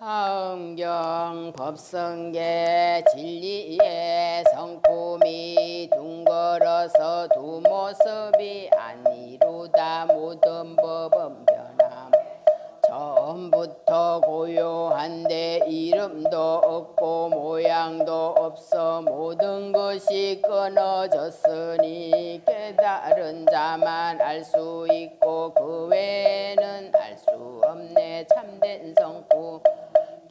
하음경 법성계 진리의 성품이 둥걸어서 두 모습이 아니로다. 모든 법은 변함 처음부터 고요한데 이름도 없고 모양도 없어 모든 것이 끊어졌으니 깨달은 자만 알 수 있고 그 외에는 알 수 없네. 참된 성품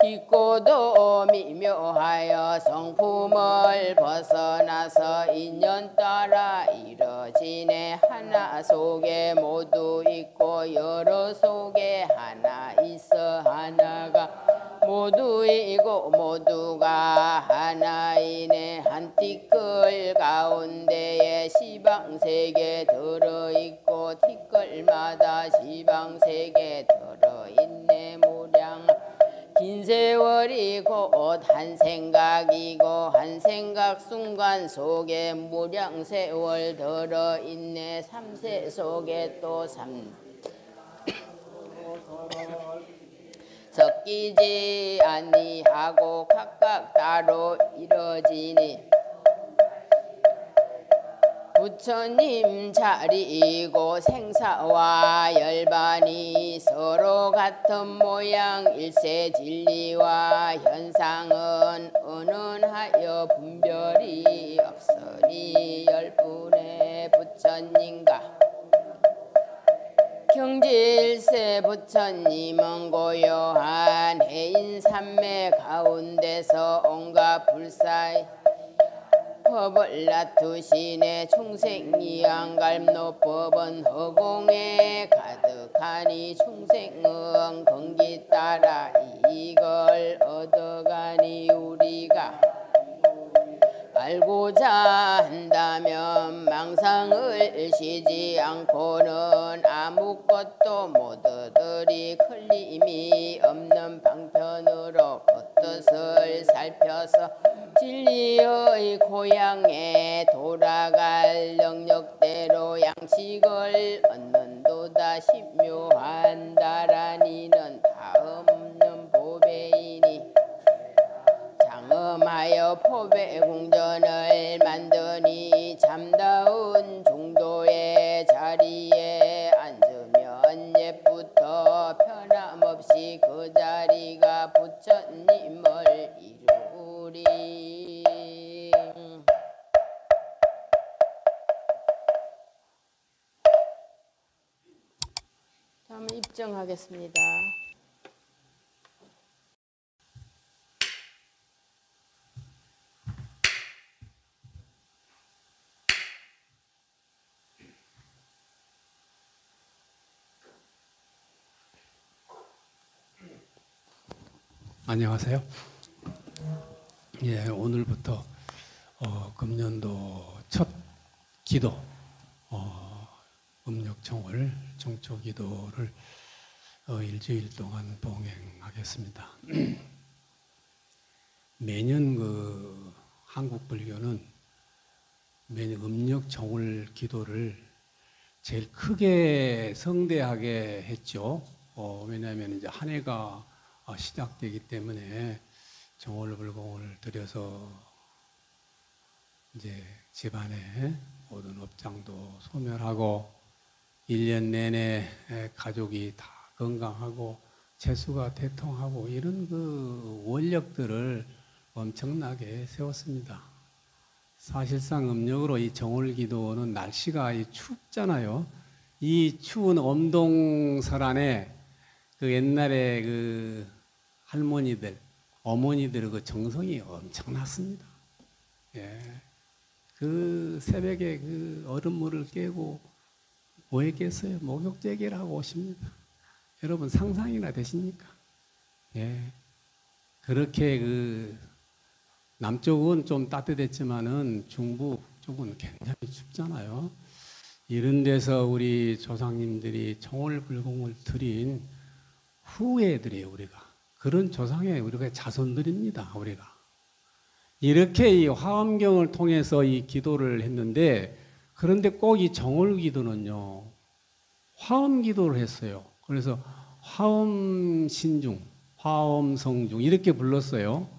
깊고도 미묘하여 성품을 벗어나서 인연 따라 이뤄지네. 하나 속에 모두 있고 여러 속에 하나 있어. 하나가 모두이고 모두가 하나이네. 한 티끌 가운데에 시방세계 들어있고 티끌마다 시방세계 들어있네. 무량 긴 세월이 곧 한 생각이고 한 생각 순간 속에 무량 세월 들어있네. 삼세 속에 또 섞이지 아니하고 각각 따로 이뤄지니 부처님 자리이고 생사와 열반이 서로 같은 모양 일세 진리와 현상은 은은하여 분별이 없으니 열분의 부처님과 경질세 부처님은 고요한 해인산매 가운데서 온갖 불사의 법을 놔두시네. 충생이 안갈노법은 허공에 가득하니 충생은 건기 따라 이걸 얻어가니 우리가 알고자 한다면 망상을 쉬지 않고는 아무것도 모두들이 걸림이 없는 방편으로 겉뜻을 살펴서 진리의 고향에 돌아갈 영역대로 양식을 얻는도다. 심묘한 다란이는 다없는 보배이니 장엄하여 포배궁전을 만드니 참다운 중도의 자리에 앉으면 옛부터 변함없이 그 자리가 부처님을 이루리. 다음은 입증하겠습니다. 안녕하세요. 예, 오늘부터 금년도 첫 기도 음력청월 정초기도를 일주일 동안 봉행하겠습니다. 매년 그 한국 불교는 매년 음력청월 기도를 제일 크게 성대하게 했죠. 왜냐하면 이제 한 해가 시작되기 때문에 정월불공을 들여서 이제 집안의 모든 업장도 소멸하고 1년 내내 가족이 다 건강하고 재수가 대통하고 이런 그 원력들을 엄청나게 세웠습니다. 사실상 음력으로 이 정월기도는 날씨가 춥잖아요. 이 추운 엄동설 안에 그 옛날에 그 할머니들, 어머니들의 그 정성이 엄청났습니다. 예. 그 새벽에 그 얼음물을 깨고 뭐 했겠어요? 목욕제기를 하고 오십니다. 여러분 상상이나 되십니까? 예. 그렇게 그 남쪽은 좀 따뜻했지만은 중부 쪽은 굉장히 춥잖아요. 이런 데서 우리 조상님들이 정월불공을 드린 후예들이에요, 우리가. 그런 조상의 우리가 자손들입니다, 우리가. 이렇게 이 화엄경을 통해서 이 기도를 했는데, 그런데 꼭 이 정월기도는요, 화엄기도를 했어요. 그래서 화엄신중, 화엄성중 이렇게 불렀어요.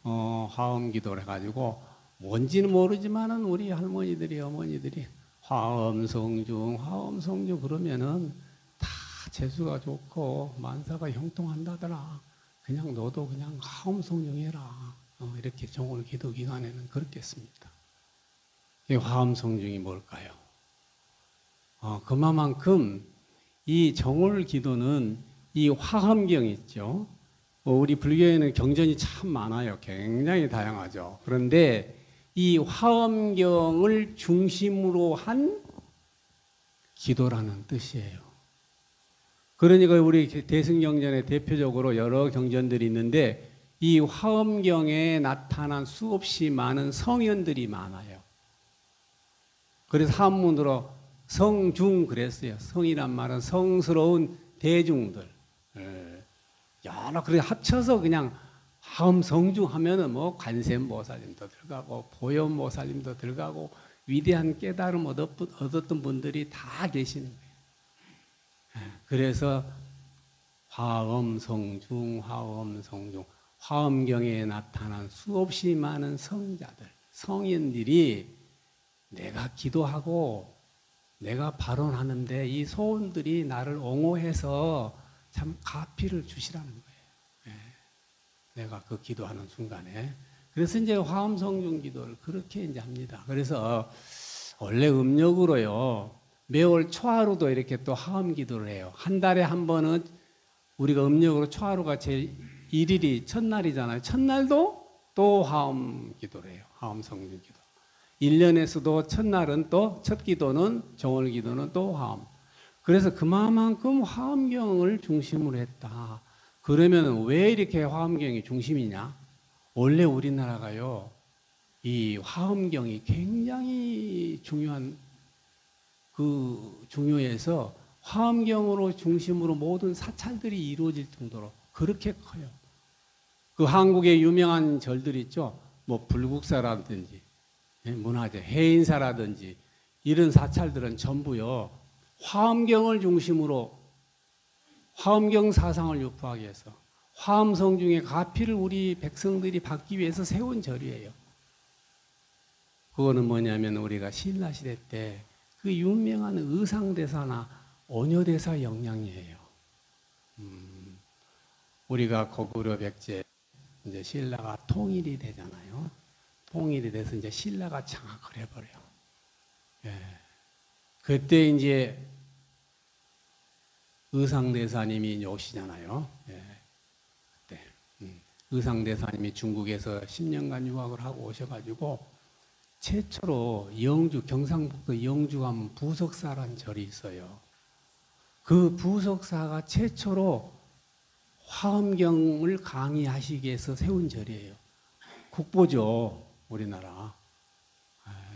화엄기도를 해가지고 뭔지는 모르지만은 우리 할머니들이 어머니들이 화엄성중 그러면은 다 재수가 좋고 만사가 형통한다더라. 그냥 너도 그냥 화엄성중 해라. 이렇게 정월 기도 기간에는 그렇게 했습니다. 이 화엄성중이 뭘까요? 그만큼 이 정월 기도는 이 화엄경 있죠. 우리 불교에는 경전이 참 많아요. 굉장히 다양하죠. 그런데 이 화엄경을 중심으로 한 기도라는 뜻이에요. 그러니까 우리 대승경전에 대표적으로 여러 경전들이 있는데 이 화엄경에 나타난 수없이 많은 성현들이 많아요. 그래서 한문으로 성중 그랬어요. 성이란 말은 성스러운 대중들. 여러 그렇게 합쳐서 그냥 화엄성중 하면은 뭐 관세음보살님도 들어가고 보현보살님도 들어가고 위대한 깨달음 얻었던 분들이 다 계시는 거예요. 그래서 화엄성중 화엄경에 나타난 수없이 많은 성자들, 성인들이 내가 기도하고 내가 발언하는데 이 소원들이 나를 옹호해서 참 가피를 주시라는 거예요. 내가 그 기도하는 순간에. 그래서 이제 화엄성중 기도를 그렇게 이제 합니다. 그래서 원래 음력으로요, 매월 초하루도 이렇게 또 화엄 기도를 해요. 한 달에 한 번은 우리가 음력으로 초하루가 제일 1일이 첫날이잖아요. 첫날도 또 화엄 기도를 해요. 화엄성중 기도. 1년에서도 첫날은 또 첫 기도는 정월 기도는 또 화엄. 그래서 그만큼 화엄경을 중심으로 했다. 그러면 왜 이렇게 화엄경이 중심이냐? 원래 우리나라가요, 이 화엄경이 굉장히 중요해서 화엄경으로 중심으로 모든 사찰들이 이루어질 정도로 그렇게 커요. 그 한국의 유명한 절들 있죠? 뭐 불국사라든지 문화재, 해인사라든지 이런 사찰들은 전부요 화엄경을 중심으로 화엄경 사상을 유포하기 위해서 화엄성중의 가피를 우리 백성들이 받기 위해서 세운 절이에요. 그거는 뭐냐면 우리가 신라시대 때 그 유명한 의상대사나 오녀대사 영향이에요. 우리가 고구려 백제 이제 신라가 통일이 되잖아요. 통일이 돼서 이제 신라가 장악을 해버려요. 그때 이제 의상대사님이 오시잖아요. 그때 의상대사님이 중국에서 10년간 유학을 하고 오셔가지고 최초로 영주, 경상북도 영주 가면 부석사라는 절이 있어요. 그 부석사가 최초로 화엄경을 강의하시기 위해서 세운 절이에요. 국보죠, 우리나라.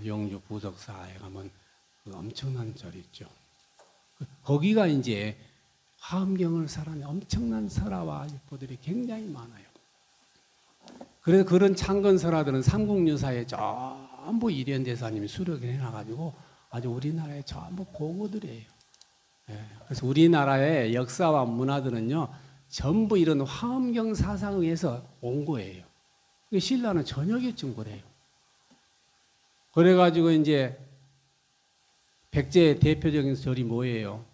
영주 부석사에 가면 그 엄청난 절이 있죠. 거기가 이제 화엄경을 살아낸 엄청난 설화와 유포들이 굉장히 많아요. 그래서 그런 창건설화들은 삼국유사에 전부 일현대사님이 수록을 해놔가지고 아주 우리나라에 전부 보고들이에요. 그래서 우리나라의 역사와 문화들은요 전부 이런 화엄경 사상에 의해서 온 거예요. 신라는 전역이쯤 그래요. 그래가지고 이제 백제의 대표적인 절이 뭐예요?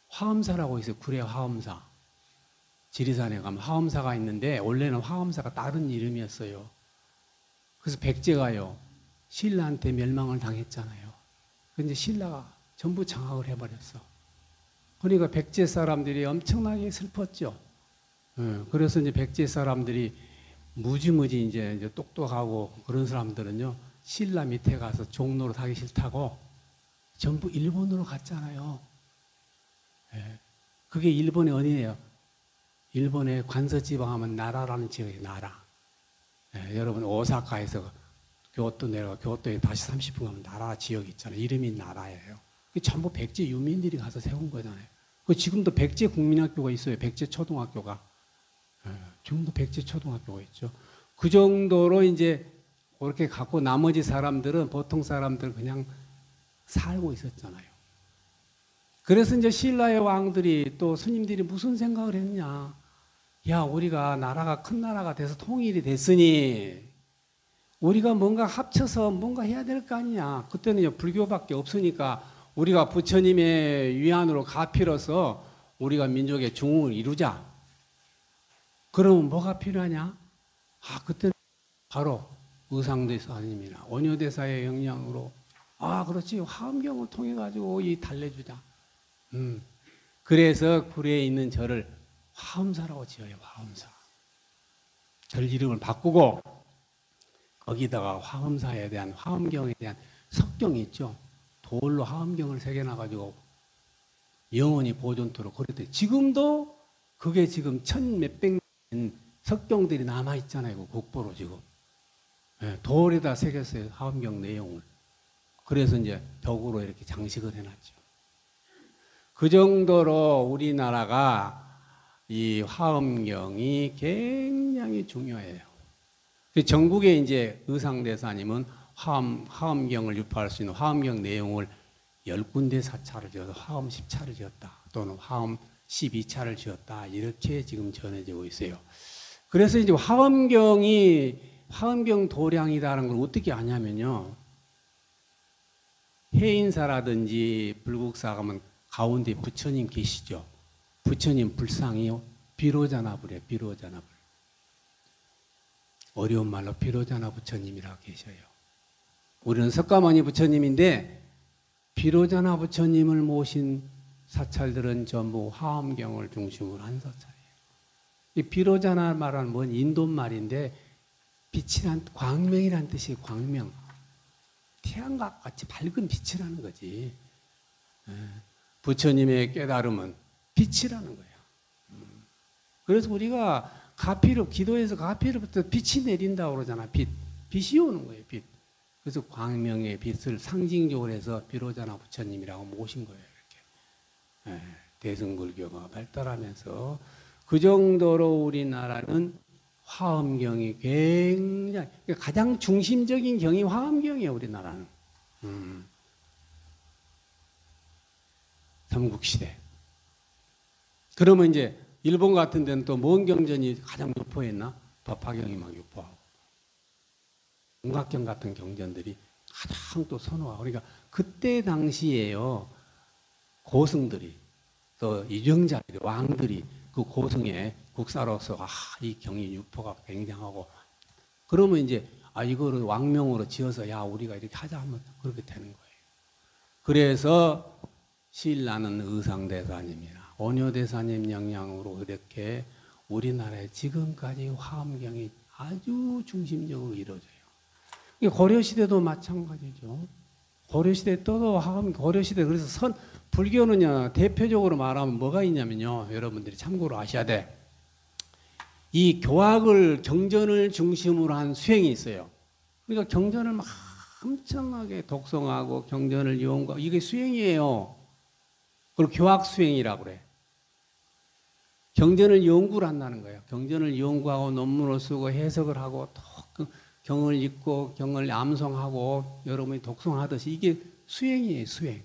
화엄사라고 있어요. 구례 화엄사. 지리산에 가면 화엄사가 있는데 원래는 화엄사가 다른 이름이었어요. 그래서 백제가요 신라한테 멸망을 당했잖아요. 근데 신라가 전부 장악을 해버렸어. 그러니까 백제 사람들이 엄청나게 슬펐죠. 그래서 이제 백제 사람들이 무지무지 이제 똑똑하고 그런 사람들은요 신라 밑에 가서 종로로 하기 싫다고 전부 일본으로 갔잖아요. 그게 일본의 어디예요? 일본의 관서지방 하면 나라라는 지역이에요. 나라. 여러분 오사카에서 교토 내려가 교토에 다시 30분 가면 나라 지역이 있잖아요. 이름이 나라예요. 전부 백제 유민들이 가서 세운 거잖아요. 지금도 백제 국민학교가 있어요. 백제 초등학교가. 지금도 백제 초등학교가 있죠. 그 정도로 이제 그렇게 갖고 나머지 사람들은 보통 사람들 그냥 살고 있었잖아요. 그래서 이제 신라의 왕들이 또 스님들이 무슨 생각을 했냐. 야, 우리가 나라가 큰 나라가 돼서 통일이 됐으니 우리가 뭔가 합쳐서 뭔가 해야 될 거 아니냐. 그때는 불교밖에 없으니까 우리가 부처님의 위안으로 가피로서 우리가 민족의 중흥을 이루자. 그러면 뭐가 필요하냐? 그때는 바로 의상대사님이나 원효대사의 영향으로 그렇지. 화엄경을 통해 가지고 이 달래주자. 그래서 구례에 있는 절을 화엄사라고 지어요. 화엄사. 절 이름을 바꾸고 거기다가 화엄사에 대한 화엄경에 대한 석경이 있죠. 돌로 화엄경을 새겨놔가지고 영원히 보존토록 그랬대. 지금도 그게 지금 천 몇백 년 석경들이 남아 있잖아요. 그 국보로 지금. 돌에다 새겼어요. 화엄경 내용을. 그래서 이제 벽으로 이렇게 장식을 해놨죠. 그 정도로 우리나라가 이 화엄경이 굉장히 중요해요. 전국에 이제 의상대사님은 화엄경을 유포할 수 있는 화엄경 내용을 10군데 사찰을 지어서 화엄 10차를 지었다. 또는 화엄 12차를 지었다. 이렇게 지금 전해지고 있어요. 그래서 이제 화엄경 도량이라는 걸 어떻게 아냐면요. 해인사라든지 불국사 가면 가운데 부처님 계시죠. 부처님 불상이요. 비로자나불이에요. 비로자나불. 어려운 말로 비로자나 부처님이라고 계셔요. 우리는 석가모니 부처님인데 비로자나 부처님을 모신 사찰들은 전부 화엄경을 중심으로 한 사찰이에요. 이 비로자나 말은 뭔 인도말인데 빛이란 광명이란 뜻이에요. 광명. 태양과 같이 밝은 빛이라는 거지. 부처님의 깨달음은 빛이라는 거예요. 그래서 우리가 가피로 기도해서 가피로부터 빛이 내린다고 그러잖아. 빛이 오는 거예요. 빛. 그래서 광명의 빛을 상징적으로 해서 비로자나 부처님이라고 모신 거예요. 이렇게. 대승불교가 발달하면서 그 정도로 우리나라는 화엄경이 굉장히 가장 중심적인 경이 화엄경이에요. 우리나라는. 삼국시대. 그러면 이제 일본 같은 데는 또 뭔 경전이 가장 유포했나? 법화경이 막 유포하고. 공각경 같은 경전들이 가장 또 선호하고. 그러니까 그때 당시에요. 고승들이, 또 이정자들이, 왕들이 그 고승의 국사로서 이 경이 유포가 굉장하고. 그러면 이제 이거를 왕명으로 지어서 우리가 이렇게 하자 하면 그렇게 되는 거예요. 그래서 신라는 의상대사님이나 원효대사님 영향으로 이렇게 우리나라에 지금까지 화엄경이 아주 중심적으로 이루어져요. 고려시대도 마찬가지죠. 고려시대 또도 고려시대 그래서 불교는요 대표적으로 말하면 뭐가 있냐면요 여러분들이 참고로 아셔야 돼. 이 교학을 경전을 중심으로 한 수행이 있어요. 그러니까 경전을 막 엄청나게 독송하고 경전을 연구하고 이게 수행이에요. 그걸 교학 수행이라고 그래. 경전을 연구를 한다는 거예요. 경전을 연구하고 논문을 쓰고 해석을 하고 또 경을 읽고 경을 암송하고 여러분이 독송하듯이 이게 수행이에요. 수행.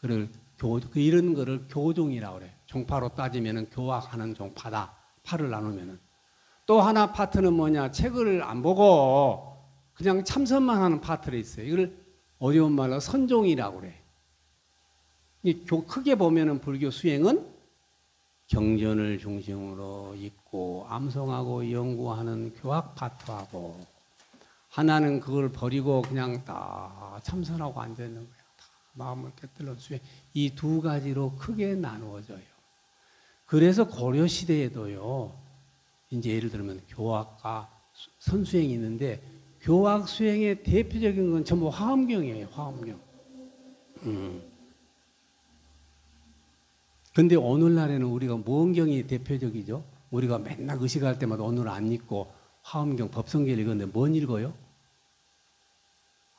이런 거를 교종이라고 그래. 종파로 따지면 교학하는 종파다. 파를 나누면은. 또 하나 파트는 뭐냐. 책을 안 보고 그냥 참선만 하는 파트가 있어요. 이걸 어려운 말로 선종이라고 그래. 크게 보면은 불교 수행은 경전을 중심으로 읽고 암송하고 연구하는 교학 파트하고 하나는 그걸 버리고 그냥 다 참선하고 앉아있는 거야. 다 마음을 깨뜨려 수행. 이 두 가지로 크게 나누어져요. 그래서 고려시대에도요. 이제 예를 들면 교학과 선수행이 있는데 교학 수행의 대표적인 건 전부 화엄경이에요. 화엄경. 근데 오늘날에는 우리가 뭔 경이 대표적이죠? 우리가 맨날 의식할 때마다 오늘 안 읽고 화엄경, 법성계를 읽었는데 뭔 읽어요?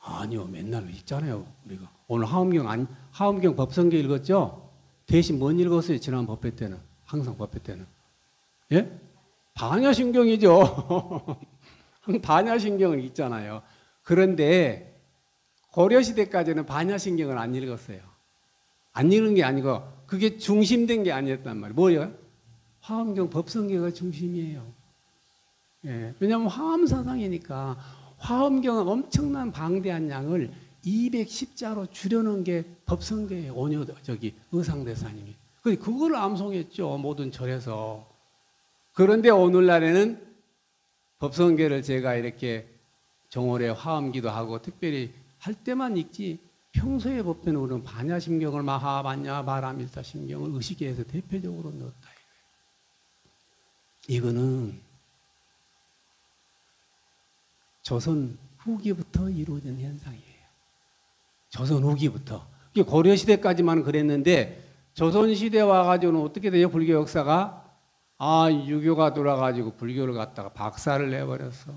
아니요, 맨날 읽잖아요, 우리가. 오늘 화엄경 법성계 읽었죠? 대신 뭔 읽었어요, 지난 법회 때는? 항상 법회 때는. 예? 반야신경이죠. 반야신경을 읽잖아요. 그런데 고려시대까지는 반야신경을 안 읽었어요. 안 읽은 게 아니고 그게 중심된 게 아니었단 말이에요. 뭐예요? 화엄경 법성계가 중심이에요. 예, 왜냐하면 화엄 사상이니까 화엄경은 엄청난 방대한 양을 210자로 줄여놓은 게 법성계예요. 의상대사님이. 그걸 암송했죠. 모든 절에서. 그런데 오늘날에는 법성계를 제가 이렇게 정월에 화엄기도 하고 특별히 할 때만 읽지 평소에 법회는 우리는 반야심경을 마하반야 바라밀사심경을 의식에서 대표적으로 넣었다. 이거는 조선 후기부터 이루어진 현상이에요. 조선 후기부터. 고려시대까지만 그랬는데 조선시대 와가지고는 어떻게 돼요? 불교 역사가 유교가 돌아가지고 불교를 갖다가 박살을 내버렸어.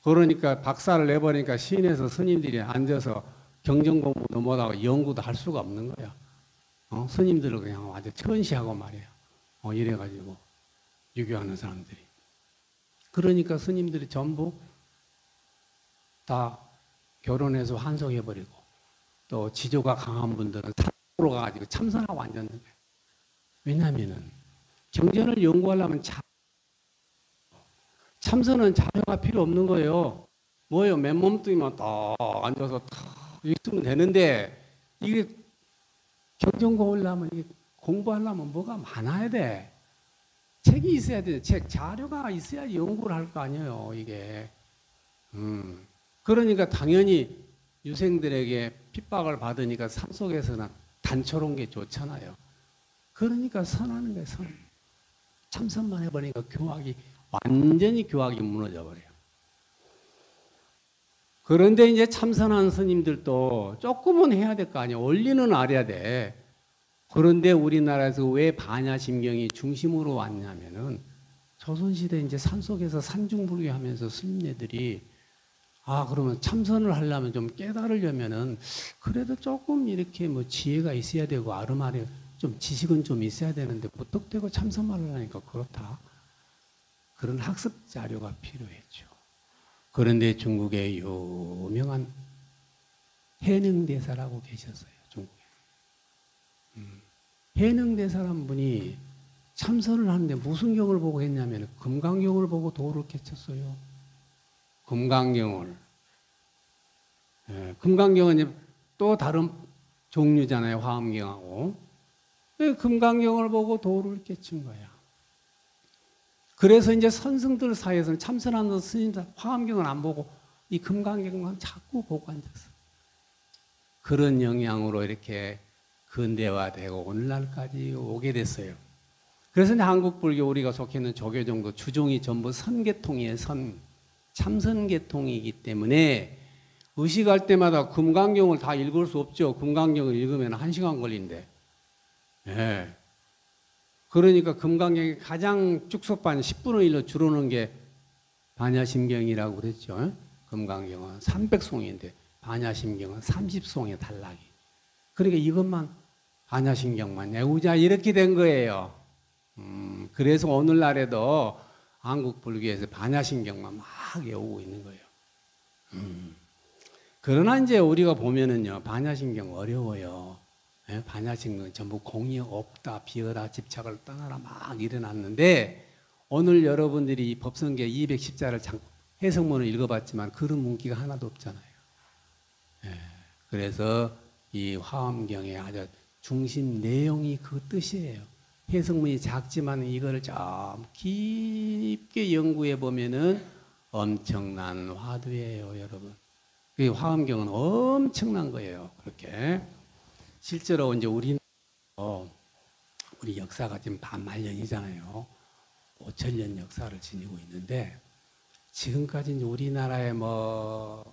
그러니까 박살을 내버리니까 시내에서 스님들이 앉아서 경전 공부도 못하고 연구도 할 수가 없는 거야. 스님들을 그냥 완전 천시하고 말이야. 이래가지고 유교하는 사람들이. 그러니까 스님들이 전부 다 결혼해서 환속해버리고 또 지조가 강한 분들은 산으로 가가지고 참선하고 앉았는 거예요. 왜냐하면은 경전을 연구하려면 참선은 자료가 필요 없는 거예요. 뭐예요? 맨몸뚱이만 딱 앉아서 탁 있으면 되는데 이게 경전 공부하려면 공부하려면 뭐가 많아야 돼. 책이 있어야 돼. 자료가 있어야 연구를 할 거 아니에요. 이게. 그러니까 당연히 유생들에게 핍박을 받으니까 산속에서는 단초로운 게 좋잖아요. 그러니까 선하는 거예요. 참선만 해버리니까 완전히 교학이 무너져 버려요. 그런데 이제 참선한 스님들도 조금은 해야 될 거 아니에요. 원리는 알아야 돼. 그런데 우리나라에서 왜 반야심경이 중심으로 왔냐면은 조선시대 이제 산속에서 산중불교 하면서 스님네들이 그러면 참선을 하려면 좀 깨달으려면은 그래도 조금 이렇게 뭐 지혜가 있어야 되고 아르마리 좀 지식은 좀 있어야 되는데 무턱대고 참선만 하려니까 그렇다. 그런 학습 자료가 필요했죠. 그런데 중국에 유명한 해능대사라고 계셨어요. 중국에. 해능대사란 분이 참선을 하는데 무슨 경을 보고 했냐면 금강경을 보고 도를 깨쳤어요. 금강경을. 금강경은 이제 또 다른 종류잖아요. 화엄경하고. 금강경을 보고 도를 깨친 거야. 그래서 이제 선승들 사이에서는 참선하는 스님들 화엄경은 안 보고 이 금강경만 자꾸 보고 앉았어. 그런 영향으로 이렇게 근대화되고 오늘날까지 오게 됐어요. 그래서 이제 한국 불교 우리가 속해 있는 조계종도 주종이 전부 선계통이에요. 참선계통이기 때문에 의식할 때마다 금강경을 다 읽을 수 없죠. 금강경을 읽으면 1시간 걸린대. 예. 그러니까 금강경이 가장 축소판 10분의 1로 줄어놓은 게 반야심경이라고 그랬죠. 금강경은 300송인데 반야심경은 30송의 단락이. 그러니까 이것만 반야심경만 외우자 이렇게 된 거예요. 그래서 오늘날에도 한국 불교에서 반야심경만 막 외우고 있는 거예요. 그러나 이제 우리가 보면은요, 반야심경 어려워요. 예? 반야심경 전부 공이 없다, 비어라, 집착을 떠나라 막 일어났는데 오늘 여러분들이 법성계 210자를 해석문을 읽어봤지만 그런 문기가 하나도 없잖아요. 예. 그래서 이 화엄경의 아주 중심 내용이 그 뜻이에요. 해석문이 작지만 이걸 좀 깊게 연구해 보면은 엄청난 화두예요, 여러분. 이 화엄경은 엄청난 거예요. 그렇게 실제로 이제 우리 역사가 지금 반만년이잖아요. 5천년 역사를 지니고 있는데 지금까지 이제 우리나라의 뭐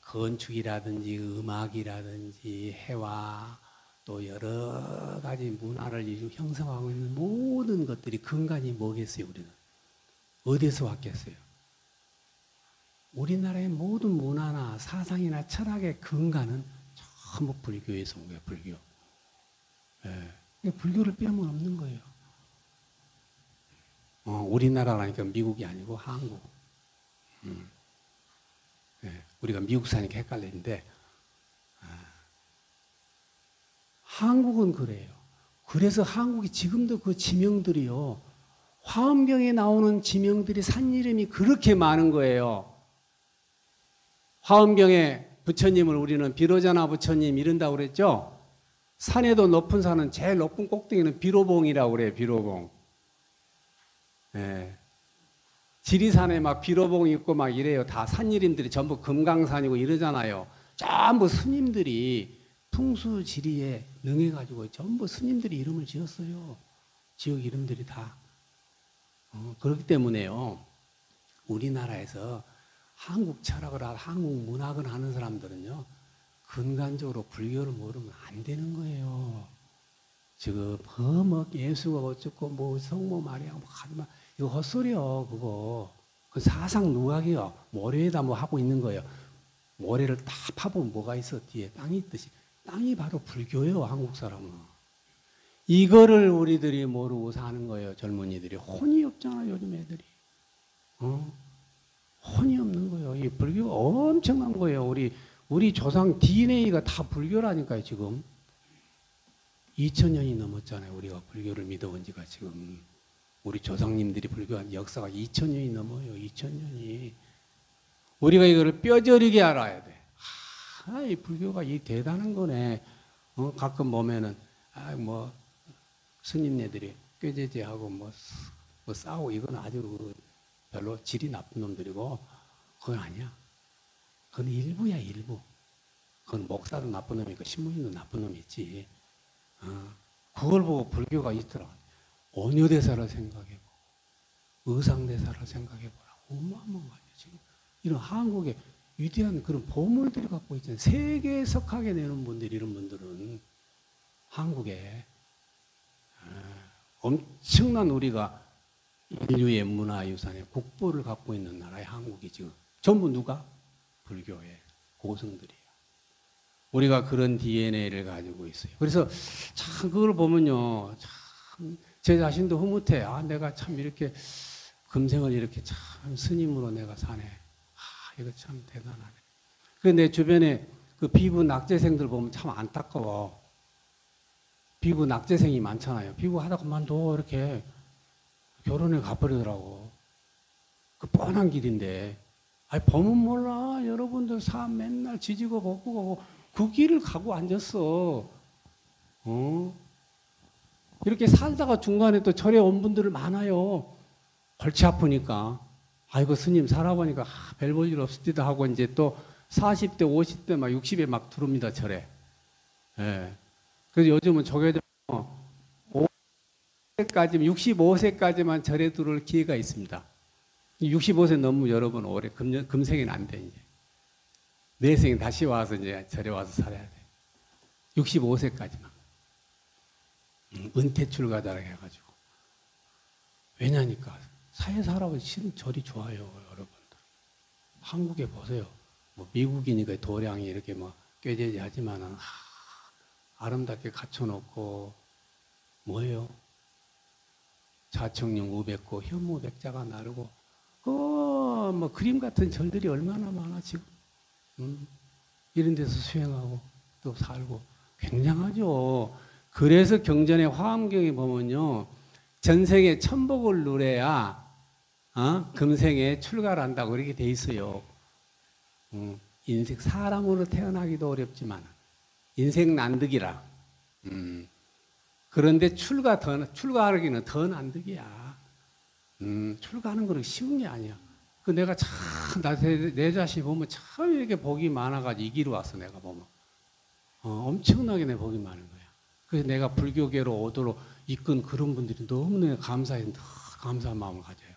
건축이라든지 음악이라든지 해와 또 여러 가지 문화를 형성하고 있는 모든 것들이 근간이 뭐겠어요, 우리는? 어디서 왔겠어요? 우리나라의 모든 문화나 사상이나 철학의 근간은 전부 불교에서 온 거예요, 불교. 예. 불교를 빼면 없는 거예요. 우리나라라니까 미국이 아니고 한국. 예. 우리가 미국 사니까 헷갈리는데, 한국은 그래요. 그래서 한국이 지금도 그 지명들이요. 화엄경에 나오는 지명들이 산 이름이 그렇게 많은 거예요. 화엄경에 부처님을 우리는 비로자나 부처님 이른다고 그랬죠. 산에도 높은 산은 제일 높은 꼭대기는 비로봉이라고 그래요. 비로봉. 예. 지리산에 막 비로봉 있고 막 이래요. 다 산 이름들이 전부 금강산이고 이러잖아요. 전부 스님들이 풍수지리에 능해가지고 전부 스님들이 이름을 지었어요. 지역 이름들이 다. 그렇기 때문에요. 우리나라에서 한국 철학을 하고 한국 문학을 하는 사람들은요. 근간적으로 불교를 모르면 안 되는 거예요. 지금 뭐 예수가 어쩌고 뭐 성모 마리아 뭐 하지마 이거 헛소리요. 그거 그 사상 누각이요. 모래에다 뭐 하고 있는 거예요. 모래를 다 파보면 뭐가 있어 뒤에 땅이 있듯이 땅이 바로 불교예요. 한국 사람은 이거를 우리들이 모르고 사는 거예요. 젊은이들이 혼이 없잖아 요즘 애들이. 혼이 없는 거예요. 이 불교가 엄청난 거예요. 우리 조상 DNA가 다 불교라니까요. 지금 2000년이 넘었잖아요. 우리가 불교를 믿어온 지가 지금 우리 조상님들이 불교한 역사가 2000년이 넘어요. 2000년이 우리가 이거를 뼈저리게 알아야 돼. 이 불교가 이 대단한 거네. 가끔 보면은 뭐 스님네들이 꾀제제하고 뭐 싸우고 이건 아주 별로 질이 나쁜 놈들이고 그건 아니야. 그건 일부야 일부. 그건 목사도 나쁜 놈이고 신부님도 나쁜 놈이 있지. 그걸 보고 불교가 있더라. 온효대사를 생각해보고 의상대사를 생각해보라. 어마어마한 거야 지금. 이런 한국의 위대한 그런 보물들을 갖고 있잖아요. 세계에 석하게 내는 분들이 이런 분들은 한국에 엄청난 우리가 인류의 문화유산의 국보를 갖고 있는 나라의 한국이 지금 전부 누가? 불교의 고승들이에요. 우리가 그런 DNA를 가지고 있어요. 그래서 참 그걸 보면요. 참 제 자신도 흐뭇해. 내가 참 이렇게 금생을 이렇게 참 스님으로 내가 사네. 이거 참 대단하네. 그 내 주변에 그 비구 낙제생들 보면 참 안타까워. 비구 낙제생이 많잖아요. 비구 하다 그만둬 이렇게 결혼에 가버리더라고. 그 뻔한 길인데. 보면 몰라. 여러분들 삶 맨날 지지고 볶고 가고 그 길을 가고 앉았어. 이렇게 살다가 중간에 또 절에 온 분들 많아요. 골치 아프니까. 아이고 스님 살아보니까 별 볼 일 없을 하고 이제 또 40대, 50대, 막 60에 막 들어옵니다 절에. 예. 그래서 요즘은 조계종 65세까지만 절에 들어올 기회가 있습니다. 65세 넘으면 여러분 올해 금생에는 안 돼 이제. 내생에 다시 와서 이제 절에 와서 살아야 돼. 65세까지만. 은퇴 출가자라 해가지고. 왜냐니까 사회사라고 싫은 절이 좋아요, 여러분들. 한국에 보세요. 뭐 미국이니까 도량이 이렇게 뭐 꾀죄죄 하지만은 아름답게 갖춰놓고 뭐예요? 자청령 우백고 현무백자가 나르고 뭐 그림 같은 절들이 얼마나 많아 지금. 이런 데서 수행하고 또 살고 굉장하죠. 그래서 경전의 화엄경에 보면요. 전생에 천복을 누려야 금생에 출가를 한다고 그렇게 돼 있어요. 인생 사람으로 태어나기도 어렵지만 인생 난득이라. 그런데 출가하기는 더 난득이야. 출가하는 건 쉬운 게 아니야. 그 내가 참 내 자신 보면 참 이렇게 복이 많아가지고 이 길을 왔어 내가 보면. 엄청나게 내 복이 많은 거야. 그래서 내가 불교계로 오도록 이끈 그런 분들이 너무나 감사해서 감사한 마음을 가져요.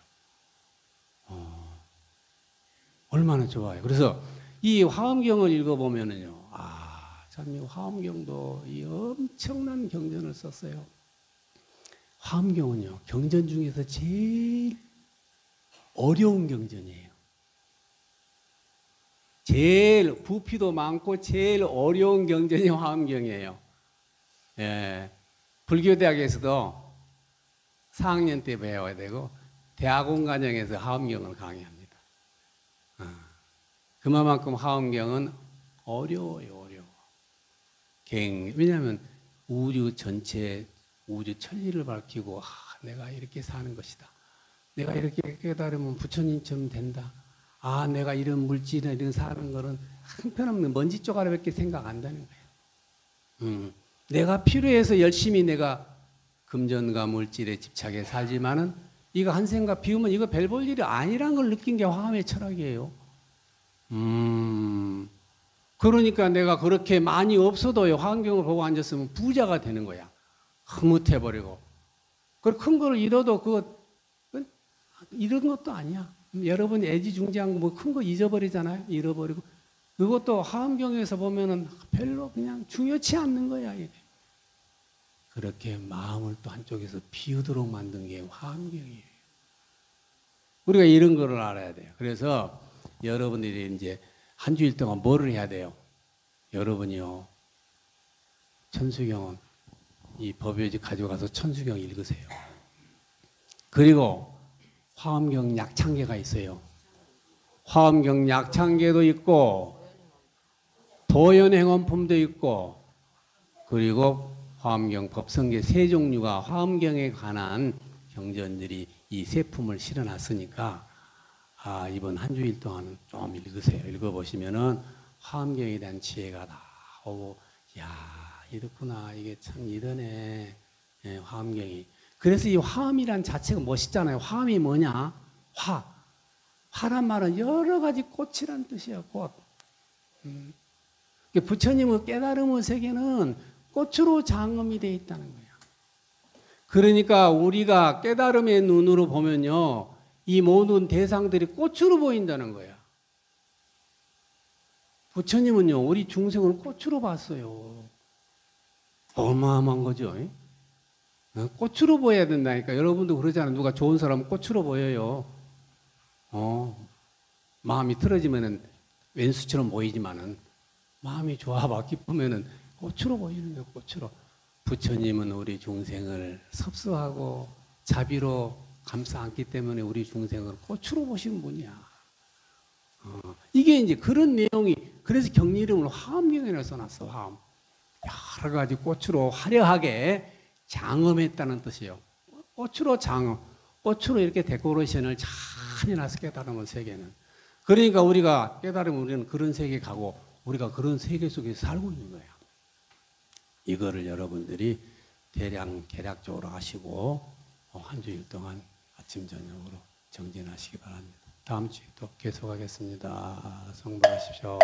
얼마나 좋아요. 그래서 이 화엄경을 읽어보면은요, 참 이 화엄경도 이 엄청난 경전을 썼어요. 화엄경은요, 경전 중에서 제일 어려운 경전이에요. 제일 부피도 많고 제일 어려운 경전이 화엄경이에요. 예, 불교대학에서도 4학년 때 배워야 되고 대학원 과정에서 화엄경을 강의합니다. 그만큼 화엄경은 어려워요. 왜냐하면 우주 전체 우주 천리를 밝히고 내가 이렇게 사는 것이다. 내가 이렇게 깨달으면 부처님처럼 된다. 내가 이런 물질이나 이런 사는 거는 형편없는 먼지 쪼가리밖에 생각 안 한다는 거야. 내가 필요해서 열심히 내가 금전과 물질에 집착해 살지만은 이거 한 생각 비우면 이거 별 볼 일이 아니란 걸 느낀 게 화엄의 철학이에요. 그러니까 내가 그렇게 많이 없어도요, 환경을 보고 앉았으면 부자가 되는 거야. 흐뭇해버리고. 그 큰 걸 잃어도 이런 것도 아니야. 여러분 애지중지한 거 뭐 큰 거 잊어버리잖아요. 잃어버리고. 그것도 화엄경에서 보면은 별로 그냥 중요치 않는 거야. 이게. 그렇게 마음을 또 한쪽에서 비우도록 만든 게 화엄경이에요. 우리가 이런 거를 알아야 돼요. 그래서 여러분들이 이제 한 주일 동안 뭐를 해야 돼요? 여러분이요, 천수경은 이 법요지 가져가서 천수경 읽으세요. 그리고 화엄경 약창계가 있어요. 화엄경 약창계도 있고 도연행원품도 있고 그리고 화엄경 법성계 세 종류가 화엄경에 관한 경전들이 이 세 품을 실어놨으니까 이번 한 주일 동안은 좀 읽으세요. 읽어보시면은 화엄경에 대한 지혜가 다 오고, 이렇구나. 이게 참 이러네. 화엄경이. 그래서 이 화엄이란 자체가 멋있잖아요. 화엄이 뭐냐? 화란 말은 여러 가지 꽃이란 뜻이야, 꽃. 부처님의 깨달음의 세계는 꽃으로 장엄이 되어 있다는 거야. 그러니까 우리가 깨달음의 눈으로 보면요, 이 모든 대상들이 꽃으로 보인다는 거야. 부처님은요, 우리 중생을 꽃으로 봤어요. 어마어마한 거죠. 꽃으로 보여야 된다니까. 여러분도 그러잖아요. 누가 좋은 사람은 꽃으로 보여요. 마음이 틀어지면은 왼수처럼 보이지만은 마음이 좋아봐 기쁘면은 꽃으로 보이는 거예요. 꽃으로. 부처님은 우리 중생을 섭수하고 자비로 감싸 안기 때문에 우리 중생을 꽃으로 보시는 분이야. 이게 이제 그런 내용이, 그래서 경리 이름을 화엄경이라고 써놨어. 화엄. 여러 가지 꽃으로 화려하게 장엄했다는 뜻이에요. 꽃으로 장엄. 꽃으로 이렇게 데코레이션을 잘 해놔서 깨달음의 세계는. 그러니까 우리가 깨달으면 우리는 그런 세계 가고 우리가 그런 세계 속에서 살고 있는 거예요. 이거를 여러분들이 대략적으로 아시고 한 주일 동안 아침 저녁으로 정진하시기 바랍니다. 다음 주에 또 계속하겠습니다. 성불하십시오.